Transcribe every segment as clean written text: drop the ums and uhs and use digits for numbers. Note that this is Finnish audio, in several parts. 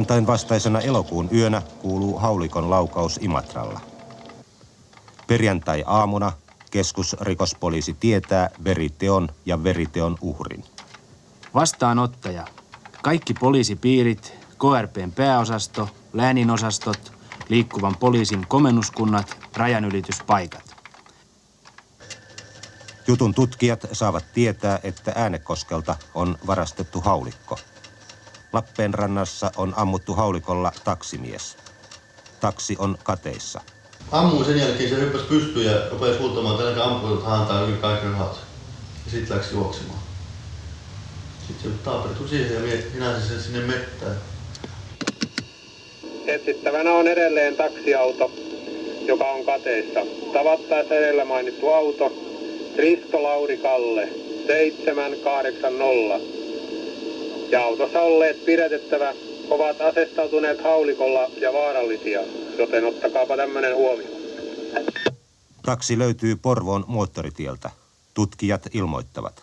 Perjantain vastaisena elokuun yönä kuuluu haulikon laukaus Imatralla. Perjantai-aamuna keskusrikospoliisi tietää veriteon ja veriteon uhrin. Vastaanottaja. Kaikki poliisipiirit, KRP:n pääosasto, lääninosastot, liikkuvan poliisin komennuskunnat, rajanylityspaikat. Jutun tutkijat saavat tietää, että Äänekoskelta on varastettu haulikko. Lappeenrannassa on ammuttu haulikolla taksimies. Taksi on kateissa. Ammuin sen jälkeen se hyppäsi pystyyn ja rupesi huutamaan, että älkää amputa, että hän antaa yli kaikki rahat. Ja sitten läksi juoksemaan. Sitten se taapertui siihen ja minä sen sinne mettään. Etsittävänä on edelleen taksiauto, joka on kateissa. Tavattaessa edellä mainittu auto, Risto Lauri Kalle, 780. Ja autossa olleet pidätettävä ovat asestautuneet haulikolla ja vaarallisia, joten ottakaapa tämmöinen huomioon. Taksi löytyy Porvoon moottoritieltä. Tutkijat ilmoittavat.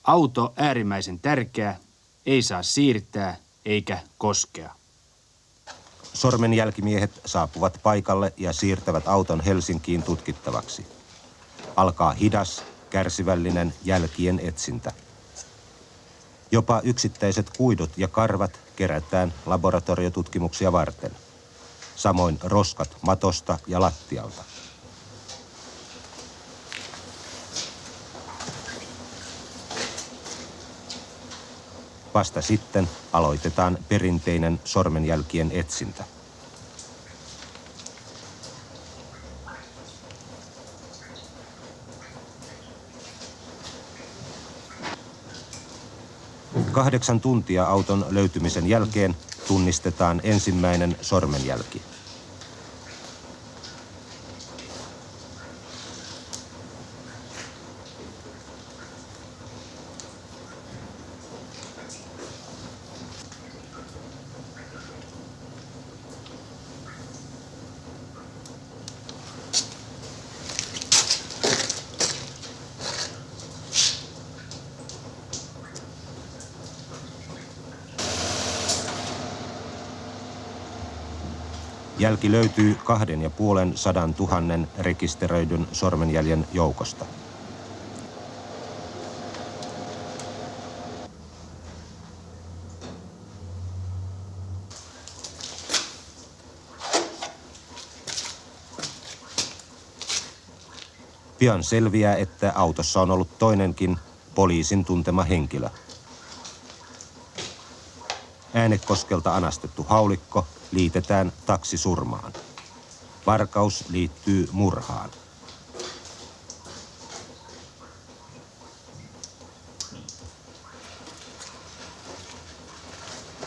Auto äärimmäisen tärkeä, ei saa siirtää eikä koskea. Sormenjälkimiehet saapuvat paikalle ja siirtävät auton Helsinkiin tutkittavaksi. Alkaa hidas, kärsivällinen jälkien etsintä. Jopa yksittäiset kuidut ja karvat kerätään laboratoriotutkimuksia varten. Samoin roskat matosta ja lattialta. Vasta sitten aloitetaan perinteinen sormenjälkien etsintä. Kahdeksan tuntia auton löytymisen jälkeen tunnistetaan ensimmäinen sormenjälki. Jälki löytyy 250 000 rekisteröidyn sormenjäljen joukosta. Pian selviää, että autossa on ollut toinenkin poliisin tuntema henkilö. Äänekoskelta anastettu haulikko liitetään taksisurmaan. Varkaus liittyy murhaan.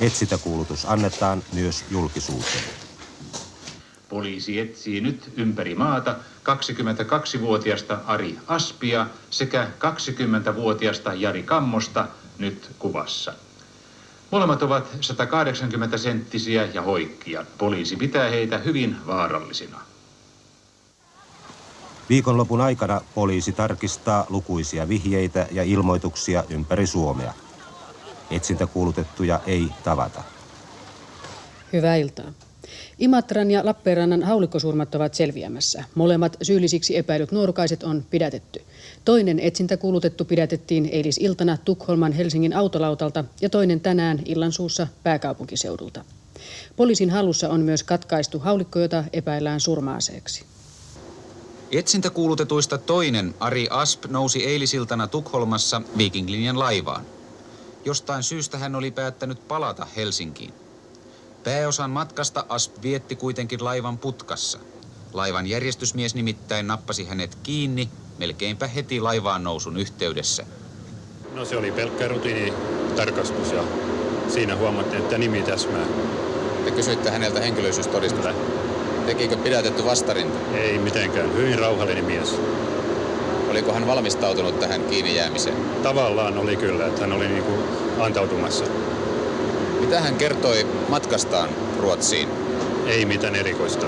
Etsintäkuulutus annetaan myös julkisuuteen. Poliisi etsii nyt ympäri maata 22-vuotiasta Ari Aspia sekä 20-vuotiasta Jari Kammosta nyt kuvassa. Molemmat ovat 180-senttisiä ja hoikkia. Poliisi pitää heitä hyvin vaarallisina. Viikonlopun aikana poliisi tarkistaa lukuisia vihjeitä ja ilmoituksia ympäri Suomea. Etsintäkuulutettuja ei tavata. Hyvää iltaa. Imatran ja Lappeenrannan haulikkosurmat ovat selviämässä. Molemmat syyllisiksi epäilyt nuorukaiset on pidätetty. Toinen etsintäkuulutettu pidätettiin eilisiltana Tukholman Helsingin autolautalta ja toinen tänään illansuussa pääkaupunkiseudulta. Poliisin hallussa on myös katkaistu haulikko, jota epäillään surma-aseeksi. Etsintäkuulutetuista toinen, Ari Asp, nousi eilisiltana Tukholmassa Viking-linjan laivaan. Jostain syystä hän oli päättänyt palata Helsinkiin. Pääosan matkasta Asp vietti kuitenkin laivan putkassa. Laivan järjestysmies nimittäin nappasi hänet kiinni melkeinpä heti laivaan nousun yhteydessä. No se oli pelkkä rutiinitarkastus ja siinä huomattiin, että nimi täsmää. Te kysyitte häneltä henkilöllisyystodistusta. Tekikö pidätetty vastarinta? Ei mitenkään, hyvin rauhallinen mies. Oliko hän valmistautunut tähän kiinni jäämiseen? Tavallaan oli kyllä, että hän oli niin kuin antautumassa. Mitä hän kertoi matkastaan Ruotsiin? Ei mitään erikoista.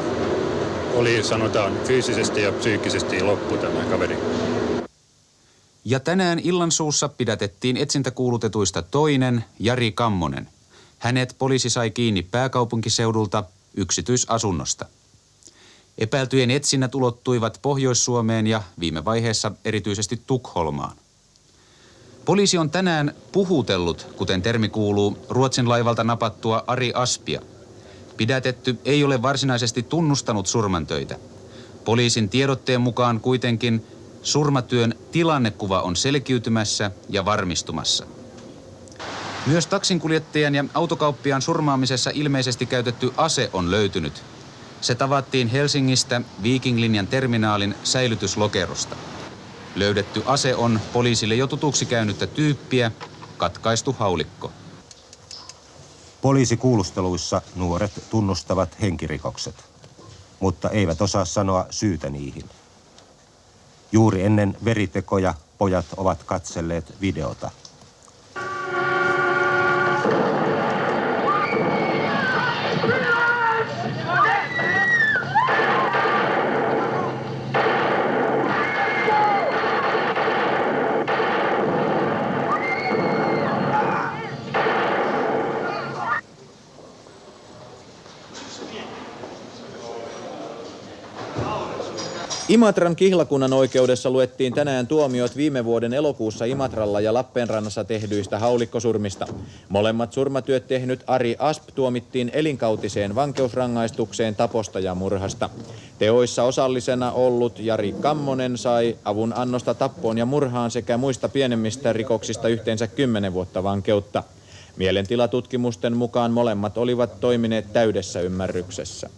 Oli sanotaan fyysisesti ja psyykkisesti loppu tämä kaveri. Ja tänään illansuussa pidätettiin etsintäkuulutetuista toinen, Jari Kammonen. Hänet poliisi sai kiinni pääkaupunkiseudulta yksityisasunnosta. Epäiltyjen etsinnät ulottuivat Pohjois-Suomeen ja viime vaiheessa erityisesti Tukholmaan. Poliisi on tänään puhutellut, kuten termi kuuluu, Ruotsin laivalta napattua Ari Aspia. Pidätetty ei ole varsinaisesti tunnustanut surmantöitä. Poliisin tiedotteen mukaan kuitenkin surmatyön tilannekuva on selkiytymässä ja varmistumassa. Myös taksinkuljettajan ja autokauppiaan surmaamisessa ilmeisesti käytetty ase on löytynyt. Se tavattiin Helsingistä Viking-linjan terminaalin säilytyslokerosta. Löydetty ase on poliisille jo tutuksi käynyttä tyyppiä, katkaistu haulikko. Poliisikuulusteluissa nuoret tunnustavat henkirikokset, mutta eivät osaa sanoa syytä niihin. Juuri ennen veritekoja pojat ovat katselleet videota. Imatran kihlakunnan oikeudessa luettiin tänään tuomiot viime vuoden elokuussa Imatralla ja Lappeenrannassa tehdyistä haulikkosurmista. Molemmat surmatyöt tehnyt Ari Asp tuomittiin elinkautiseen vankeusrangaistukseen taposta ja murhasta. Teoissa osallisena ollut Jari Kammonen sai avun annosta tappoon ja murhaan sekä muista pienemmistä rikoksista yhteensä 10 vuotta vankeutta. Mielentilatutkimusten mukaan molemmat olivat toimineet täydessä ymmärryksessä.